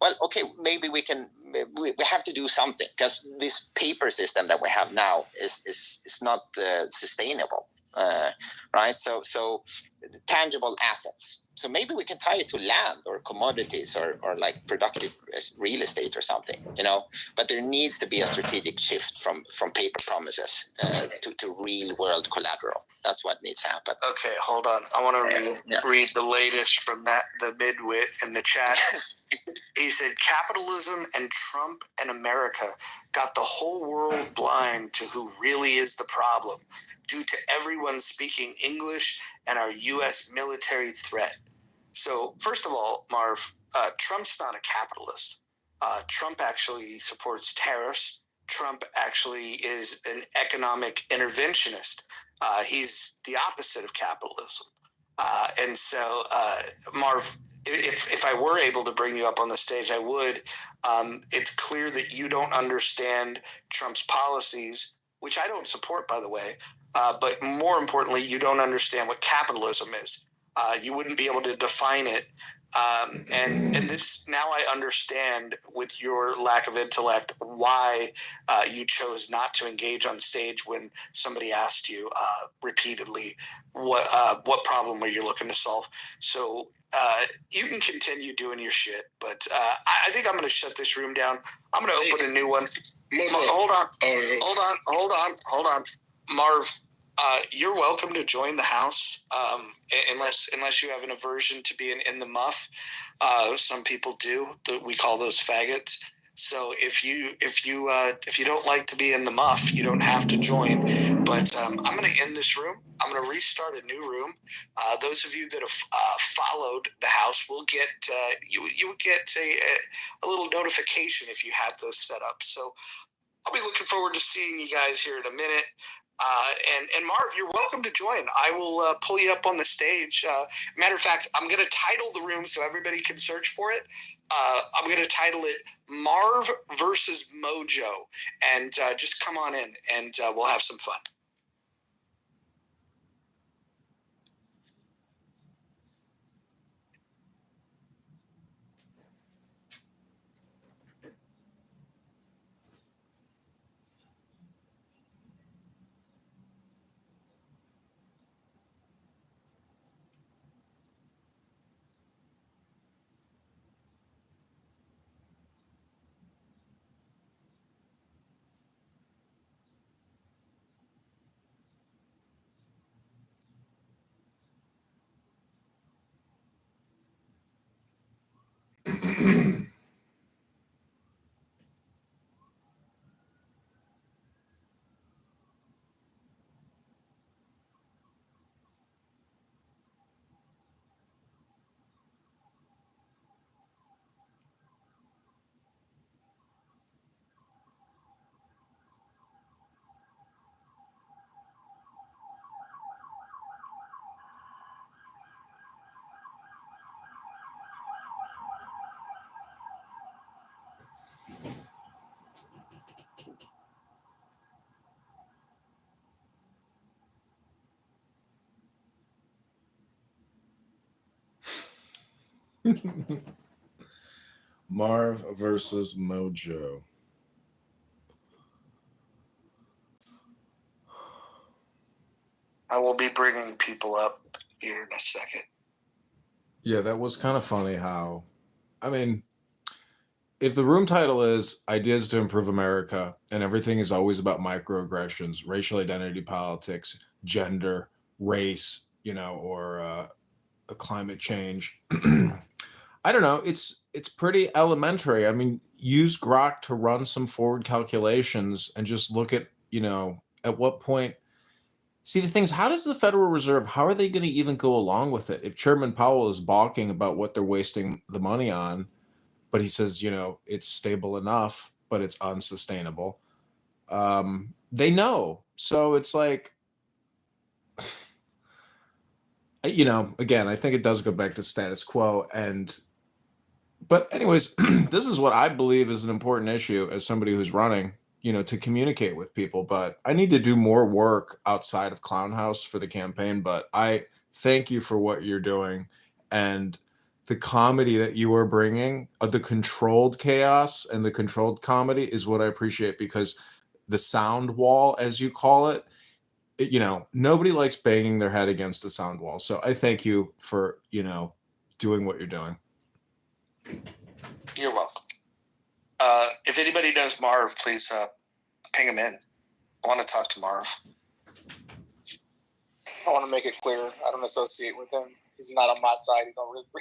well, okay, maybe we have to do something, because this paper system that we have now is not sustainable, right? So tangible assets. So maybe we can tie it to land or commodities or like productive real estate or something, But there needs to be a strategic shift from paper promises to real world collateral. That's what needs to happen. Okay, hold on. I want to read the latest from the midwit in the chat. He said, capitalism and Trump and America got the whole world blind to who really is the problem due to everyone speaking English and our U.S. military threat. So, first of all, Marv, Trump's not a capitalist. Trump actually supports tariffs. Trump actually is an economic interventionist. He's the opposite of capitalism. And so, Marv, if I were able to bring you up on the stage, I would. It's clear that you don't understand Trump's policies, which I don't support, by the way. But more importantly, you don't understand what capitalism is. You wouldn't be able to define it. And this, now I understand, with your lack of intellect, why you chose not to engage on stage when somebody asked you repeatedly what problem were you looking to solve. So you can continue doing your shit, but I think I'm going to shut this room down. I'm going to open a new one. Hold on. Marv, you're welcome to join the house, unless you have an aversion to being in the muff. Some people do. We call those faggots. So if you don't like to be in the muff, you don't have to join. But I'm going to end this room. I'm going to restart a new room. Those of you that have followed the house will get you will get a little notification if you have those set up. So I'll be looking forward to seeing you guys here in a minute. And Marv, you're welcome to join. I will pull you up on the stage. Matter of fact, I'm going to title the room so everybody can search for it. I'm going to title it Marv versus Mojo. And just come on in and we'll have some fun. Marv versus Mojo. I will be bringing people up here in a second. Yeah, that was kind of funny how, I mean, if the room title is Ideas to Improve America and everything is always about microaggressions, racial identity politics, gender, race, or climate change, I don't know. It's pretty elementary. I mean, use Grok to run some forward calculations and just look at, at what point. See, the thing is, how does the Federal Reserve, how are they going to even go along with it? If Chairman Powell is balking about what they're wasting the money on, but he says, it's stable enough, but it's unsustainable. They know. So it's like, again, I think it does go back to status quo. But anyways, this is what I believe is an important issue as somebody who's running, to communicate with people. But I need to do more work outside of Clown House for the campaign. But I thank you for what you're doing. And the comedy that you are bringing, the controlled chaos and the controlled comedy is what I appreciate, because the sound wall, as you call it, nobody likes banging their head against the sound wall. So I thank you for, doing what you're doing. You're welcome. If anybody knows Marv, please ping him in. I want to talk to Marv. I want to make it clear, I don't associate with him. He's not on my side.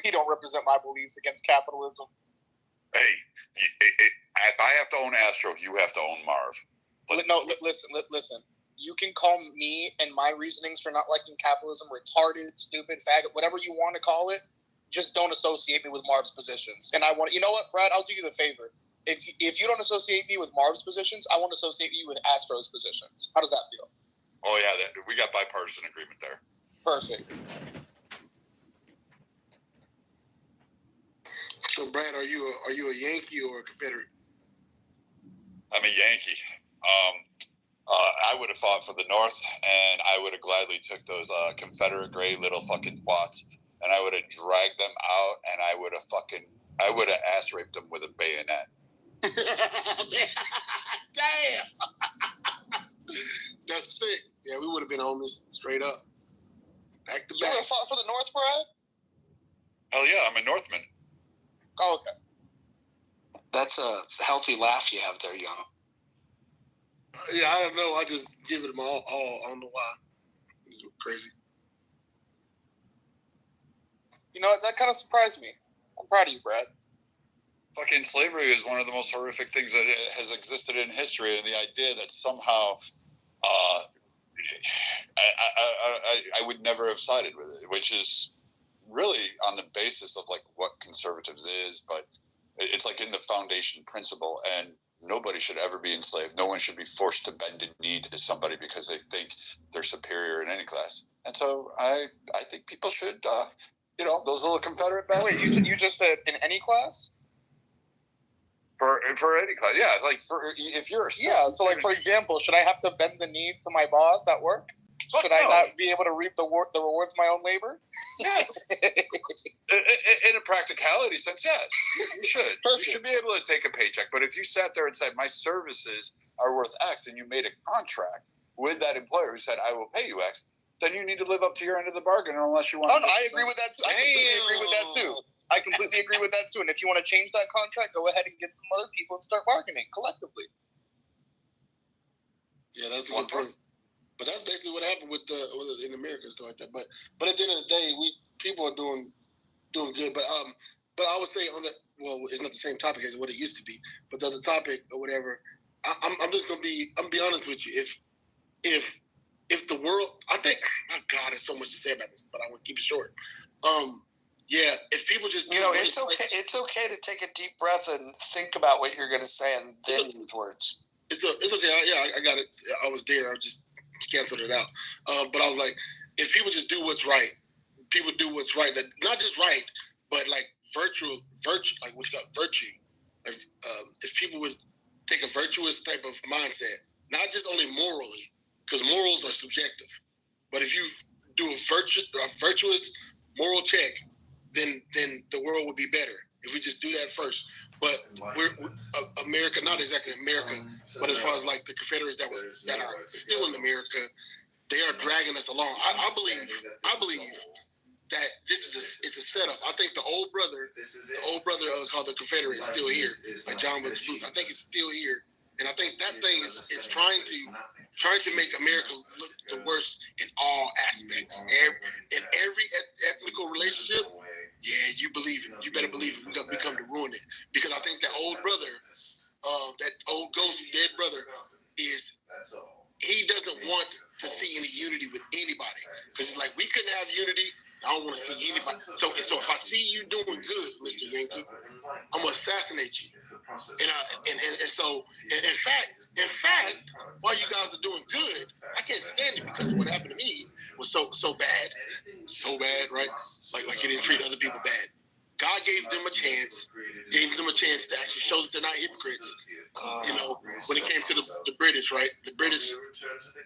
He don't represent my beliefs against capitalism. Hey, if I have to own Astro, you have to own Marv. No, listen. You can call me and my reasonings for not liking capitalism retarded, stupid, faggot, whatever you want to call it. Just don't associate me with Marv's positions. And you know what, Brad? I'll do you the favor. If you don't associate me with Marv's positions, I won't associate you with Astro's positions. How does that feel? Oh yeah, we got bipartisan agreement there. Perfect. So, Brad, are you a Yankee or a Confederate? I'm a Yankee. I would have fought for the North, and I would have gladly took those Confederate gray little fucking twats, and I would have dragged them out, and I would have ass raped them with a bayonet. Damn. That's sick. Yeah, we would have been homies straight up. Back to back. You would have fought for the North, Brad? Hell yeah, I'm a Northman. Oh, okay. That's a healthy laugh you have there, young. Yeah, I don't know. I just give it all. I don't know why. It's crazy. You know what? That kind of surprised me. I'm proud of you, Brad. Fucking slavery is one of the most horrific things that has existed in history, and the idea that somehow I would never have sided with it, which is really on the basis of like what conservatives is, but it's like in the foundation principle, and nobody should ever be enslaved. No one should be forced to bend a knee to somebody because they think they're superior in any class. And so I think people should, those little Confederate bastards. Wait, you just said in any class? For any class, yeah. Like if you're so like for example, should I have to bend the knee to my boss at work? Should I not be able to reap the rewards of my own labor? Yes. In a practicality sense, yes. You should. Perfect. You should be able to take a paycheck. But if you sat there and said, my services are worth X, and you made a contract with that employer who said, I will pay you X, then you need to live up to your end of the bargain, unless you want to. No, I agree with that too. I completely agree with that too. And if you want to change that contract, go ahead and get some other people and start bargaining collectively. Yeah, that's one thing. But that's basically what happened with in America and stuff like that. But at the end of the day, people are doing good. But I would say it's not the same topic as what it used to be. But the other topic or whatever, I'm just gonna be honest with you. If the world, I think, oh God, there's so much to say about this, but I want to keep it short. Yeah, if people just it's okay. It's okay to take a deep breath and think about what you're gonna say and then use words. It's okay. I got it. I was there. I just canceled it out. But I was like, if people just do what's right, people do what's right. That not just right, but like virtue, like what you got, virtue. If people would take a virtuous type of mindset, not just only morally, because morals are subjective, but if you do a virtuous moral check, then the world would be better if we just do that first. But we're America, not exactly America, but as far as like the Confederates that are still in America, they are dragging us along. I believe that it's a setup. I think the old brother called the Confederate is still here, like John Wilkes Booth. I think it's still here, and I think that thing is trying to make America look the worst in all aspects. In every ethnical relationship. Yeah, you believe it. You better believe it. We come to ruin it. Because I think that old brother, that old ghost dead brother, he doesn't want to see any unity with anybody. Because it's like, we couldn't have unity. I don't want to see anybody. So if I see you doing good, Mr. Yankee, I'm going to assassinate you. And so, in fact, while you guys are doing good, I can't stand it because what happened to me was so bad. So bad, right? Like he didn't treat other people bad. God gave them a chance to actually show that they're not hypocrites. When it came to the British, right?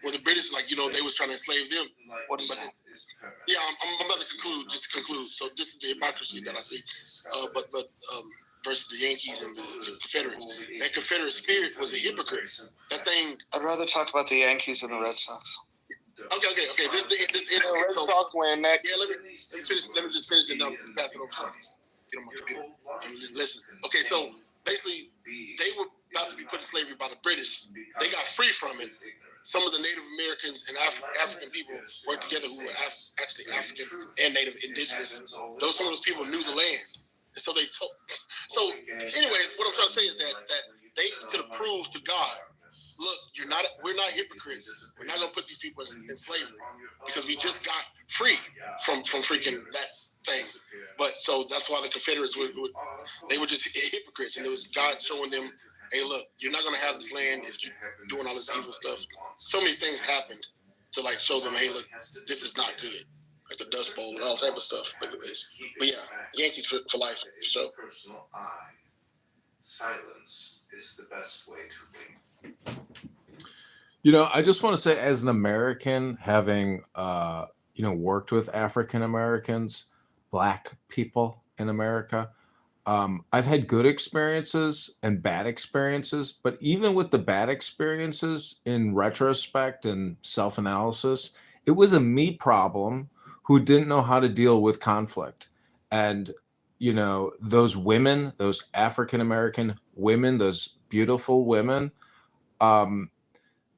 When the British, they was trying to enslave them. Yeah, I'm about to conclude. Just to conclude. So this is the hypocrisy that I see. But versus the Yankees and the Confederates. That Confederate spirit was a hypocrite. That thing. I'd rather talk about the Yankees and the Red Sox. Okay. This the Red Sox win next. Yeah, let me just finish it up and pass it over to get on my computer and just listen. Okay, so basically, they were about to be put in slavery by the British. They got free from it. Some of the Native Americans and African people worked together who were actually African and Native indigenous. Some of those people knew the land. And so they told. So, anyways, what I'm trying to say is that they could have proved to God, look, we're not hypocrites. We're not going to put these people in slavery because we just got free from freaking that thing. But so that's why the Confederates they were just hypocrites, and it was God showing them, hey, look, you're not going to have this land if you're doing all this evil stuff. So many things happened to like show them, hey, look, this is not good. Like the Dust Bowl and all type of stuff. But yeah, Yankees for life. So silence is the best way to win. You know, I just want to say, as an American, having worked with African Americans, Black people in America, I've had good experiences and bad experiences. But even with the bad experiences, in retrospect and self-analysis, it was a me problem who didn't know how to deal with conflict. And those women, those African American women, those beautiful women,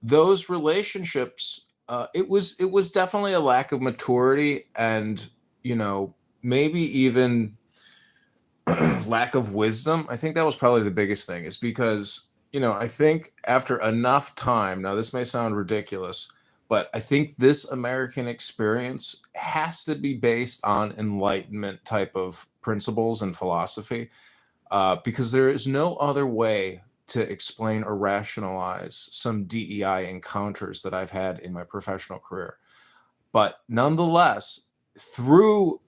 those relationships, it was definitely a lack of maturity and, maybe even lack of wisdom. I think that was probably the biggest thing, is because, I think after enough time, now this may sound ridiculous, but I think this American experience has to be based on Enlightenment type of principles and philosophy, because there is no other way to explain or rationalize some DEI encounters that I've had in my professional career. But nonetheless, through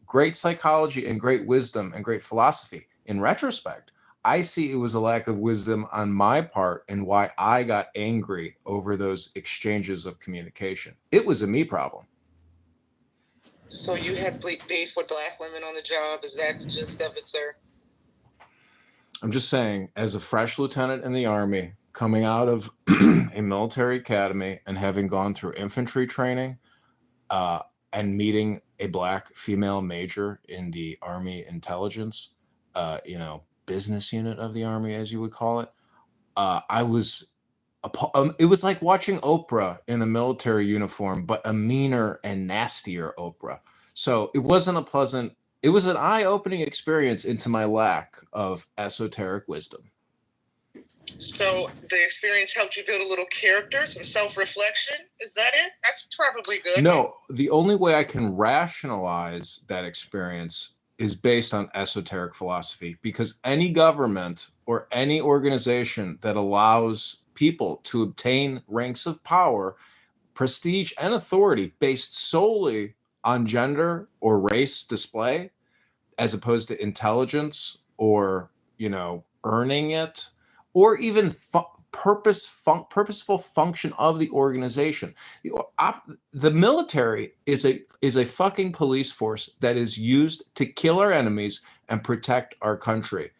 great psychology and great wisdom and great philosophy, in retrospect, I see it was a lack of wisdom on my part and why I got angry over those exchanges of communication. It was a me problem. So you had beef with Black women on the job? Is that the gist of it, sir? I'm just saying, as a fresh lieutenant in the Army, coming out of a military academy and having gone through infantry training, and meeting a Black female major in the Army intelligence, business unit of the Army, as you would call it, it was like watching Oprah in a military uniform, but a meaner and nastier Oprah. So it wasn't a pleasant. It was an eye-opening experience into my lack of esoteric wisdom. So the experience helped you build a little character, some self-reflection? Is that it? That's probably good. No, the only way I can rationalize that experience is based on esoteric philosophy, because any government or any organization that allows people to obtain ranks of power, prestige, and authority based solely on gender or race display, as opposed to intelligence or, earning it, or even purposeful function of the organization. The military is a fucking police force that is used to kill our enemies and protect our country.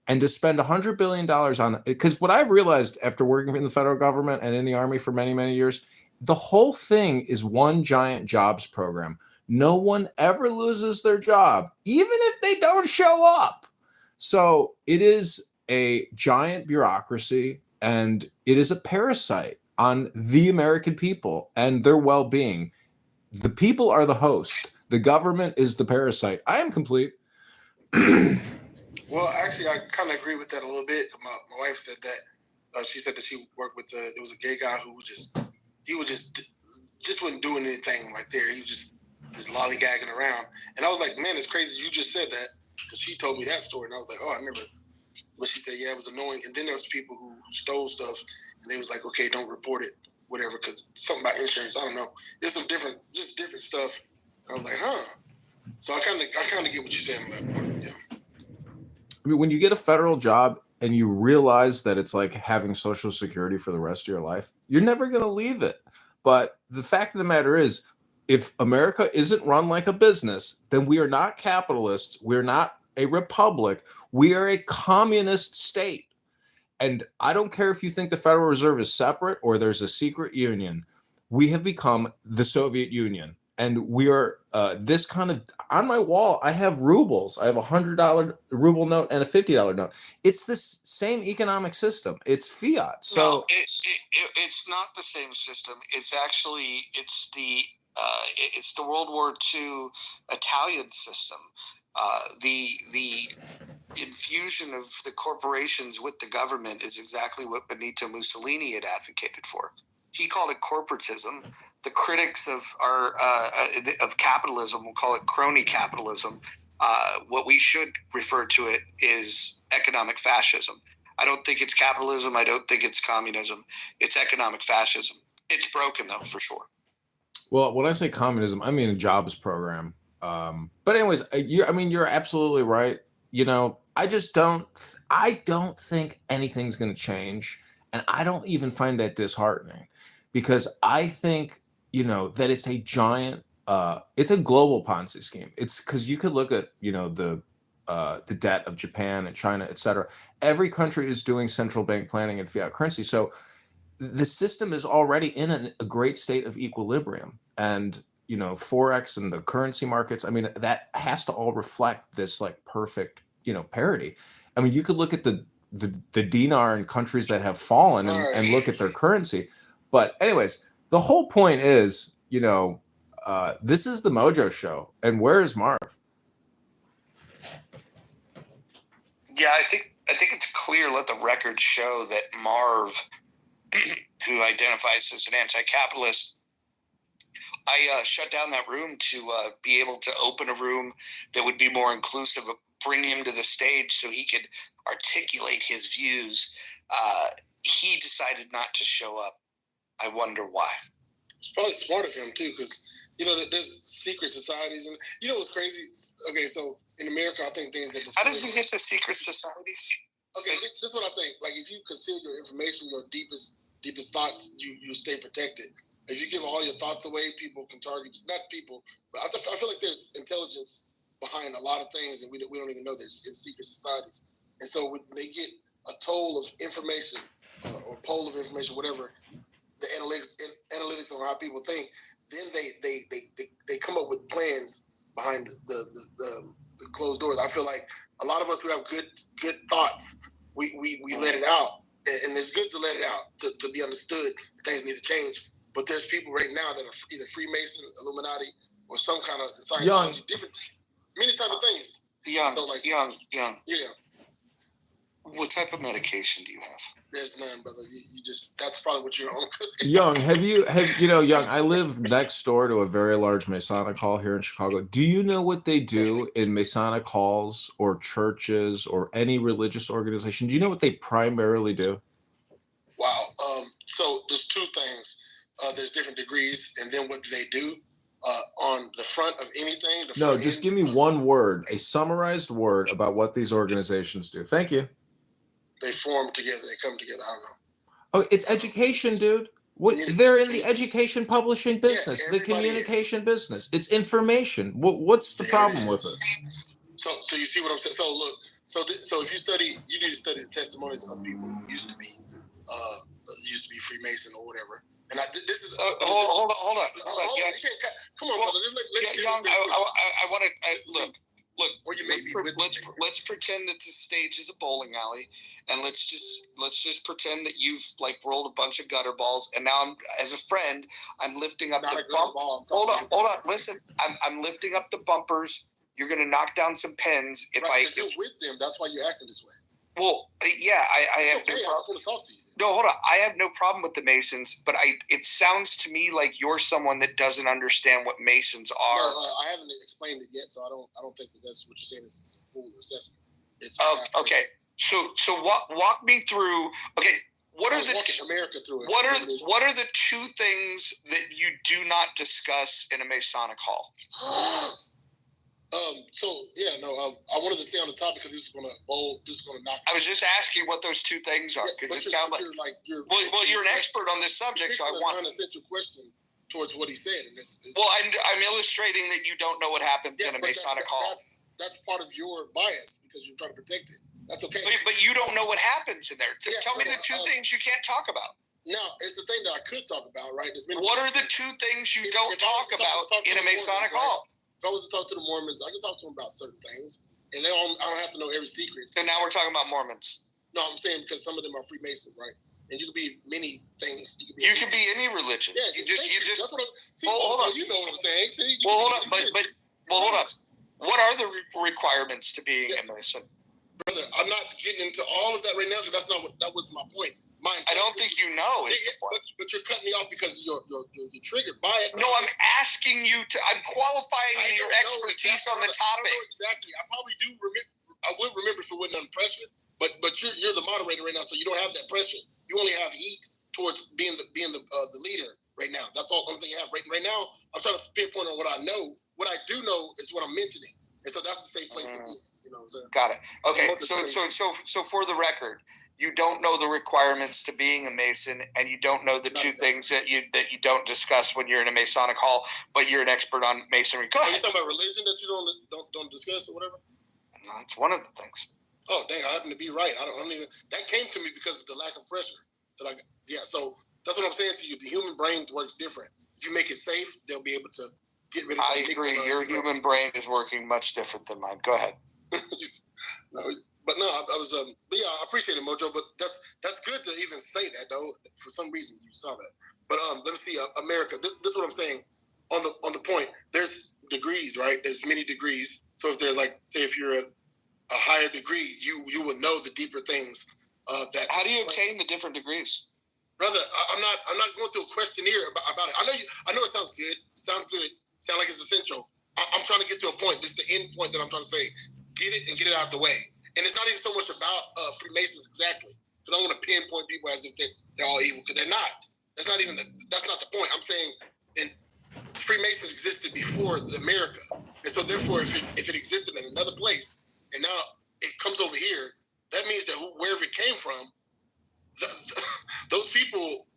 And to spend $100 billion on it, because what I've realized after working in the federal government and in the Army for many, many years, the whole thing is one giant jobs program. No one ever loses their job, even if they don't show up. So it is a giant bureaucracy, and it is a parasite on the American people and their well-being. The people are the host. The government is the parasite. I am complete. Well, actually, I kind of agree with that a little bit. My wife said that. She said that she worked with there was a gay guy who just wasn't doing anything like there. He was just lollygagging around. And I was like, man, it's crazy you just said that, because she told me that story. And I was like, oh, I remember. But she said, yeah, it was annoying. And then there was people who stole stuff, and they was like, okay, don't report it, whatever, because something about insurance. I don't know. There's some different stuff. And I was like, huh. So I kind of get what you're saying on that point. Yeah. I mean, when you get a federal job and you realize that it's like having Social Security for the rest of your life, you're never going to leave it. But the fact of the matter is, if America isn't run like a business, then we are not capitalists. We're not a republic. We are a communist state. And I don't care if you think the Federal Reserve is separate or there's a secret union. We have become the Soviet Union. And we are this kind of, on my wall, I have rubles. I have $100 ruble note and a $50 note. It's this same economic system. It's fiat. So no, it's not the same system. It's actually, it's the World War II Italian system. The infusion of the corporations with the government is exactly what Benito Mussolini had advocated for. He called it corporatism. The critics of capitalism will call it crony capitalism. What we should refer to it is economic fascism. I don't think it's capitalism. I don't think it's communism. It's economic fascism. It's broken, though, for sure. Well, when I say communism, I mean a jobs program. But anyways, you're absolutely right. I don't think anything's going to change. And I don't even find that disheartening because I think, that it's a giant, it's a global Ponzi scheme. It's because you could look at, the debt of Japan and China, et cetera. Every country is doing central bank planning and fiat currency. So the system is already in a great state of equilibrium. And, Forex and the currency markets, that has to all reflect this like perfect, parity. You could look at the dinar in countries that have fallen and look at their currency. But anyways, the whole point is, this is the Mojo Show. And where is Marv? Yeah, I think it's clear. Let the record show that Marv, who identifies as an anti-capitalist, I shut down that room to be able to open a room that would be more inclusive, bring him to the stage so he could articulate his views. He decided not to show up. I wonder why. It's probably smart of him, too, because, there's secret societies. And what's crazy? Okay, so in America, I think things that... How did you get to secret societies? Okay, this is what I think. Like, if you conceal your information, your deepest thoughts, you stay protected. If you give all your thoughts away, people can target you. Not people, but I feel like there's intelligence behind a lot of things, and we don't even know there's in secret societies. And so when they get a toll of information or poll of information, whatever, the analytics on how people think, then they come up with plans behind the closed doors. I feel like a lot of us who have good thoughts, we let it out, and it's good to let it out to be understood. Things need to change. But there's people right now that are either Freemason, Illuminati, or some kind of Scientology, different, many type of things. Young. Yeah. What type of medication do you have? There's none, brother. You just, that's probably what you're on. Young, Young, I live next door to a very large Masonic hall here in Chicago. Do you know what they do in Masonic halls or churches or any religious organization? Do you know what they primarily do? Wow. So there's two things. There's different degrees, and then what they do on the front of anything. No, just give me one word, a summarized word about what these organizations do. Thank you. They form together. They come together. I don't know. Oh, it's education, dude. They're in the education publishing business, the communication business. It's information. What's the problem with it? So you see what I'm saying? So look, so if you study, you need to study the testimonies of people who used to be Freemason or whatever. And this is hold on. You can't, come on, brother. I want to look. Or you let's pretend that the stage is a bowling alley, and let's just pretend that you've like rolled a bunch of gutter balls, and now as a friend, I'm lifting up the bump. Hold on. Listen, I'm lifting up the bumpers. You're gonna knock down some pens if you're with them. That's why you're acting this way. Well, yeah, I have no problem. I just want to talk to you. No, hold on. I have no problem with the Masons, but it sounds to me like you're someone that doesn't understand what Masons are. No, I haven't explained it yet, so I don't think that's what you're saying is a full assessment. Okay. So walk me through. Okay, what are America through it. What are the two things that you do not discuss in a Masonic hall? I wanted to stay on the topic because this is going to knock. I was just asking what those two things are. Because it sounds like you're an expert on this subject, so I want an essential question towards what he said. And well, I'm illustrating that you don't know what happens in a Masonic hall. That's part of your bias because you're trying to protect it. That's okay. But you don't know what happens in there. Tell me the two things you can't talk about. Now, it's the thing that I could talk about, right? What are the two things you don't talk about in a Masonic hall? If I was to talk to the Mormons, I can talk to them about certain things. And I don't have to know every secret. So now we're talking about Mormons. No, I'm saying because some of them are Freemasons, right? And you can be many things. You can be any religion. Yeah, you just. That's what hold on. You know what I'm saying. Hold on. But hold on. What are the requirements to being a Mason? Brother, I'm not getting into all of that right now because that was my point. I don't think you know is the point. But you're cutting me off because you're triggered by it. No, I'm asking you to. I'm qualifying your expertise on the topic. I don't know exactly. I probably do remember. I would remember if it wasn't under pressure. But you're the moderator right now, so you don't have that pressure. You only have heat towards being the leader right now. That's all. Only thing you have right now. I'm trying to pinpoint on what I know. What I do know is what I'm mentioning, and so that's a safe place to be. You know what I'm saying? Got it. Okay. So for the record, you don't know the requirements to being a Mason, and you don't know the two things that you don't discuss when you're in a Masonic hall, but you're an expert on Masonry. Go ahead. Are you talking about religion that you don't discuss or whatever? No, it's one of the things. Oh dang! I happen to be right. I don't even. That came to me because of the lack of pressure. So that's what I'm saying to you. The human brain works different. If you make it safe, they'll be able to get rid of. I agree. Your human brain is working much different than mine. Go ahead. But yeah, I appreciate it, Mojo. But that's good to even say that though. For some reason, you saw that. But let me see. America. This is what I'm saying. On the point, there's degrees, right? There's many degrees. So if there's say if you're a higher degree, you would know the deeper things. That. How do you obtain the different degrees? Brother, I'm not going through a questionnaire about it. I know it sounds good. Sounds like it's essential. I'm trying to get to a point. This is the end point that I'm trying to say. Get it and get it out the way. And it's not even so much about Freemasons exactly. Because I don't want to pinpoint people as if they're all evil, because they're not. That's not the point. I'm saying Freemasons existed before America. And so therefore, if it existed in another place, and now it comes over here, that means that wherever it came from, those people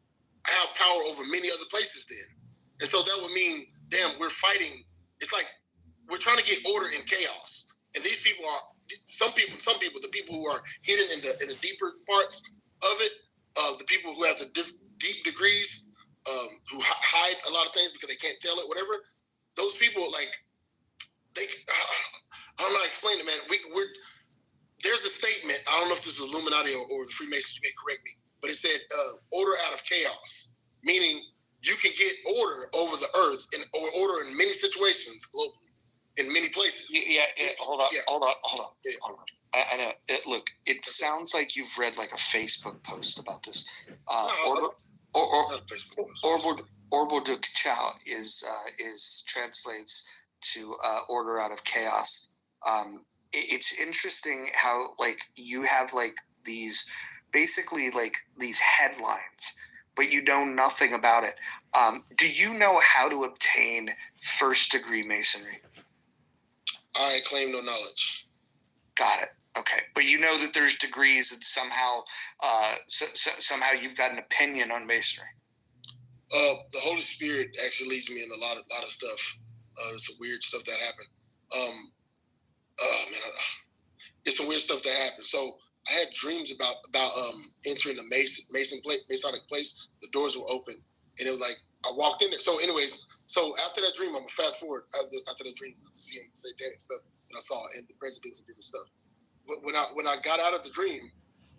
have power over many other places then. And so that would mean, damn, we're fighting. It's like we're trying to get order in chaos. And these people are, some people, the people who are hidden in the deeper parts of it, the people who have the deep degrees, who hide a lot of things because they can't tell it, whatever. Those people, I don't know how to explain it, man. There's a statement, I don't know if this is Illuminati or the Freemasons, you may correct me, but it said order out of chaos, meaning you can get order over the earth or order in many situations globally, in many places. Hold on. I know. Look, it sounds like you've read a Facebook post about this. Orbo de Chao is translates to order out of chaos. It's interesting how you have these basically these headlines, but you know nothing about it. Do you know how to obtain first degree Masonry? I claim no knowledge. Got it. Okay, but you know that there's degrees, and somehow you've got an opinion on Masonry. The Holy Spirit actually leads me in a lot of stuff. There's some weird stuff that happened. It's some weird stuff that happened. So I had dreams about entering the Masonic place. The doors were open, and it was like I walked in there. So, anyways, after that dream, I'm gonna fast forward after that dream to see the satanic stuff that I saw and the presidents and different stuff. But when I got out of the dream,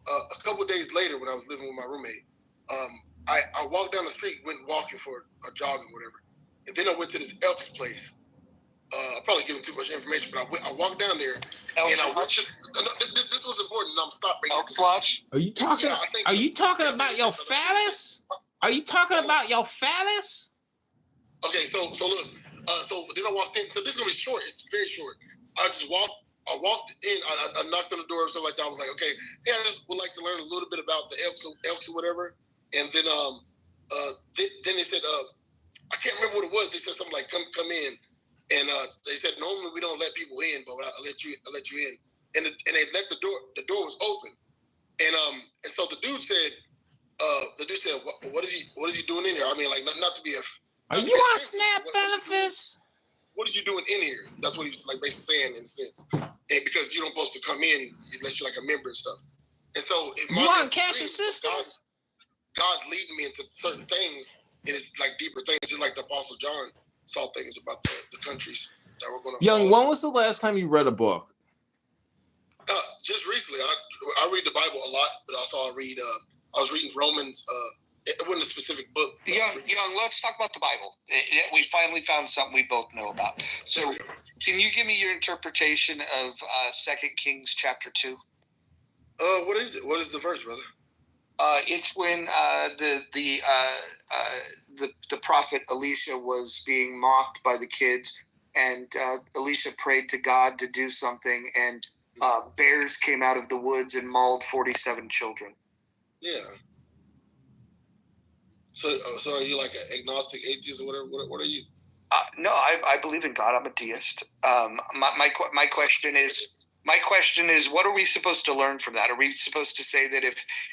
a couple of days later, when I was living with my roommate, I walked down the street, went walking for a jog and whatever, and then I went to this Elks place. I'm probably giving too much information, but I walked down there and I went to, this was important. And I'm stopping. Elks Lodge? Are you talking? Are you talking about your phallus? Are you talking about your phallus? Okay, so look, so then I walked in. So this is gonna be short. It's very short. I walked in. I knocked on the door and stuff like that. I was like, okay, hey, I just would like to learn a little bit about the Elks or whatever. And then then they said, I can't remember what it was. They said something like, come in. And they said, normally we don't let people in, but I'll let you in. And they let the door was open. And so the dude said, what is he doing in there? I mean, not to be Are you on SNAP benefits? What are you doing in here? That's what he was like basically saying in a sense. And because you don't supposed to come in unless you're like a member and stuff. And so you want cash assistance? God's leading me into certain things, and it's like deeper things, just like the Apostle John saw things about the countries that were going to Young, when was the last time you read a book? Just recently. I read the Bible a lot, but also I was reading Romans. It wasn't a specific book. Young, let's talk about the Bible. We finally found something we both know about. So, can you give me your interpretation of 2 Kings chapter 2? What is it? What is the verse, brother? It's when the prophet Elisha was being mocked by the kids, and Elisha prayed to God to do something, and bears came out of the woods and mauled 47 children. Yeah. So are you like an agnostic, atheist, or whatever? What are you? No, I believe in God. I'm a deist. My question is, what are we supposed to learn from that? Are we supposed to say that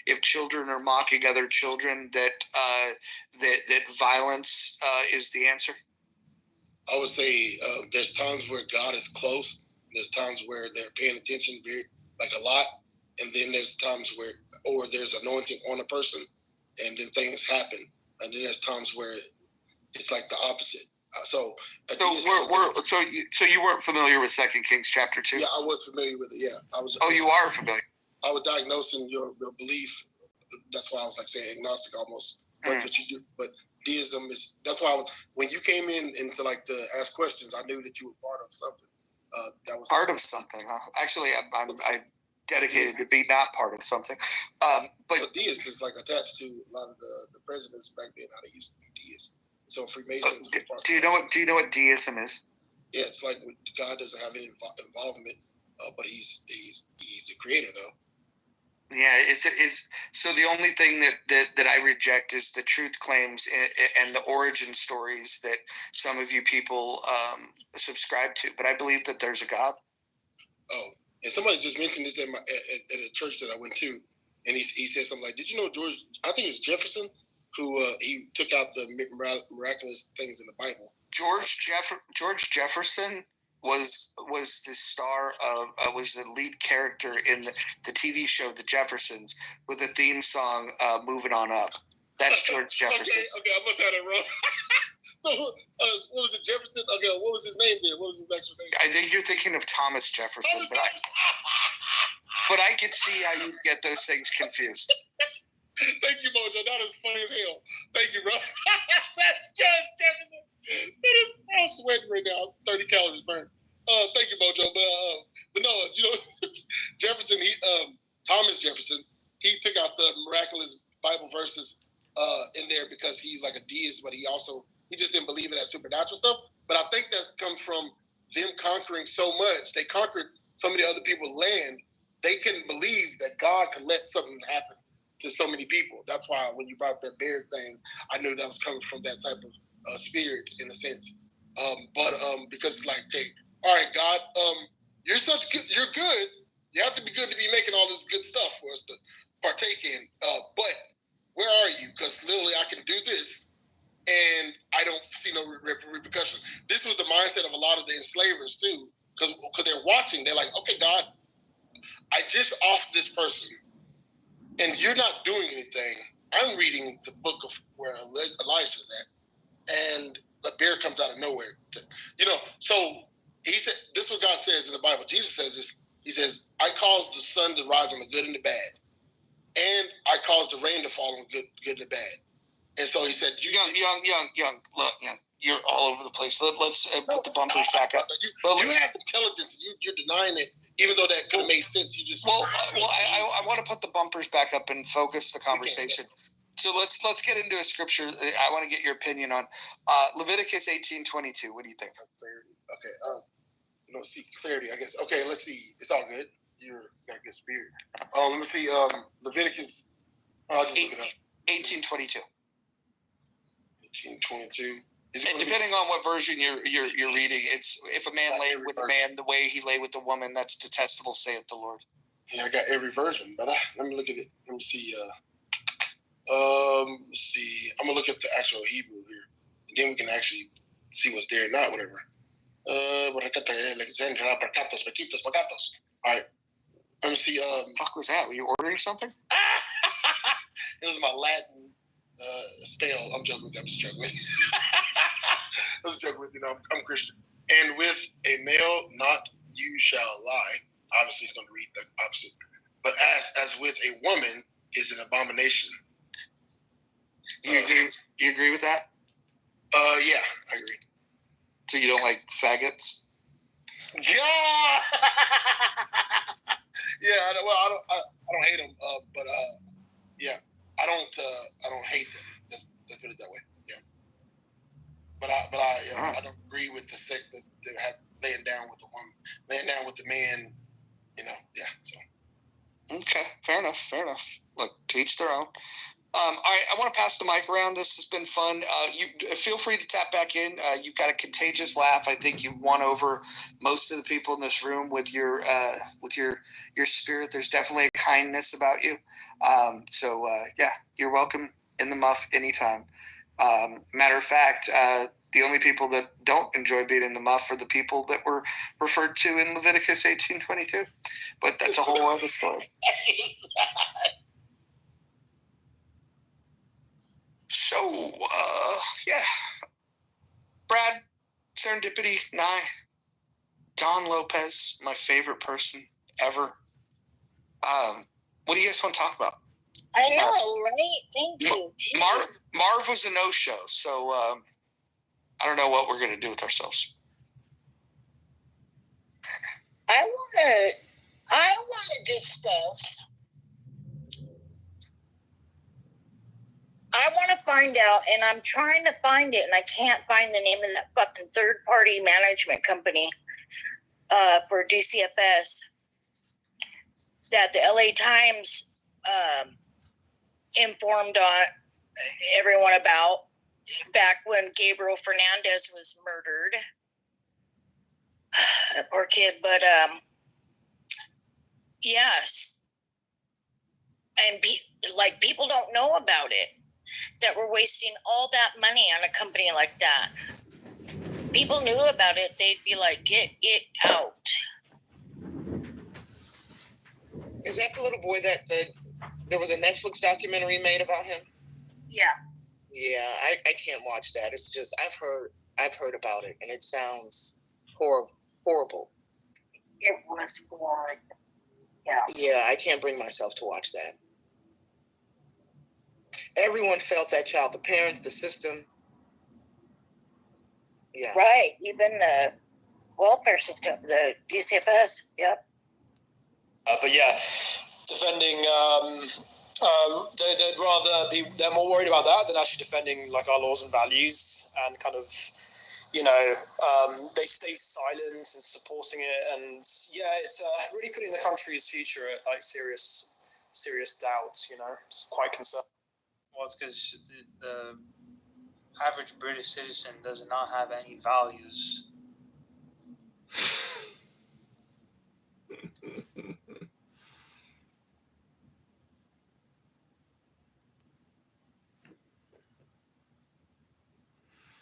if children are mocking other children, that violence is the answer? I would say there's times where God is close, and there's times where they're paying attention a lot, and then there's times where there's anointing on a person, and then things happen, and then there's times where it's like the opposite. So you weren't familiar with 2 Kings chapter 2? Yeah, I was familiar with it. Yeah, I was. Oh, you are familiar. I was diagnosing your belief. That's why I was like saying agnostic almost. But what you do, but deism is. That's why when you came in to like to ask questions, I knew that you were part of something. That was part of something, huh? Actually, I'm dedicated to be not part of something. But deist is like attached to a lot of the presidents back then. How they used to be deists. So Freemasons. Do you know what deism is? Yeah, it's like God doesn't have any involvement, but he's the creator though. Yeah, it's so the only thing that I reject is the truth claims and the origin stories that some of you people subscribe to. But I believe that there's a God. Oh, and somebody just mentioned this at a church that I went to, and he said something like, "Did you know George? I think it's Jefferson." Who he took out the miraculous things in the Bible. George Jefferson was the star of was the lead character in the TV show The Jeffersons with the theme song "Moving On Up." That's George Jefferson. Okay, I must have that wrong. So what was it, Jefferson? Okay, what was his name then? What was his actual name? I think you're thinking of Thomas Jefferson, but I can see how you get those things confused. Thank you, Mojo. That is funny as hell. Thank you, bro. That's just Jefferson. I'm sweating right now. 30 calories burned. Thank you, Mojo. But no, Jefferson. Thomas Jefferson. He took out the miraculous Bible verses in there because he's like a deist, but he just didn't believe in that supernatural stuff. But I think that comes from them conquering so much. They conquered so many other people's land. They couldn't believe that God could let something happen to so many people. That's why when you brought that bear thing, I knew that was coming from that type of spirit in a sense. Because it's like, okay, all right, God, you're good. You have to be good to be making all this good stuff for us to partake in. But where are you? Because literally I can do this and I don't see no repercussion. This was the mindset of a lot of the enslavers too, because they're watching. They're like, okay, God, I just offed this person, and you're not doing anything. I'm reading the book of where Elijah's at, and a bear comes out of nowhere. So he said, this is what God says in the Bible. Jesus says this. He says, I caused the sun to rise on the good and the bad, and I caused the rain to fall on the good and the bad. And so he said, Young, you're all over the place. Let's put the bumpers back up. You have intelligence. You're denying it. Even though that could have made sense, you just I want to put the bumpers back up and focus the conversation. Okay. So let's get into a scripture. I want to get your opinion on Leviticus 18:22. What do you think? Okay. See clarity. I guess. Okay. Let's see. It's all good. You got a good spirit. Let me see. Leviticus. I'll just look it up. 18:22. 18:22. Depending on what version you're reading, it's if a man lay with a man the way he lay with a woman, that's detestable, saith the Lord. Yeah, I got every version, but let me look at it. Let me see. Let's see. I'm gonna look at the actual Hebrew here. Then we can actually see what's there or not, whatever. Alexandra, Bracatos, Paquitos, Pagatos. All right. Let me see. What the fuck was that? Were you ordering something? It was my Latin spell. I'm joking with you. I'm just joking with you. I'm just joking with you. No, I'm Christian. And with a male, not you shall lie. Obviously, it's going to read the opposite. But as with a woman is an abomination. You agree with that? Yeah, I agree. So you don't like faggots? Yeah. Yeah. I don't hate them. But yeah, I don't hate them. Let's put it that way. Yeah. But I don't agree with the sect that have laying down with the woman, laying down with the man. You know. Yeah. So. Okay. Fair enough. Look, to each their own. All right, I want to pass the mic around. This has been fun. You feel free to tap back in. You've got a contagious laugh. I think you've won over most of the people in this room with your spirit. There's definitely a kindness about you. So yeah, you're welcome in the muff anytime. Matter of fact, the only people that don't enjoy being in the muff are the people that were referred to in Leviticus 18:22. But that's a whole other story. So, yeah. Brad, Serendipity, Nye, Don Lopez, my favorite person ever. What do you guys want to talk about? I know, right? Thank you. Marv was a no-show, so I don't know what we're going to do with ourselves. I want to discuss. I want to find out, and I'm trying to find it, and I can't find the name of that fucking third-party management company for DCFS that the LA Times informed on everyone about back when Gabriel Fernandez was murdered. Poor kid, but yes. And people don't know about it. That we're wasting all that money on a company like that. People knew about it, they'd be like, get it out. Is that the little boy that there was a Netflix documentary made about him? Yeah. Yeah, I can't watch that. It's just I've heard about it, and it sounds horrible. It was horrible. Yeah. Yeah, I can't bring myself to watch that. Everyone felt that child, the parents, the system. Yeah. Right. Even the welfare system, the DCFS. Yep. But yeah, defending, they'd rather be, they're more worried about that than actually defending like our laws and values, and kind of, they stay silent and supporting it. And yeah, it's really putting the country's future at like serious doubt, it's quite concerning. Well, it's because the average British citizen does not have any values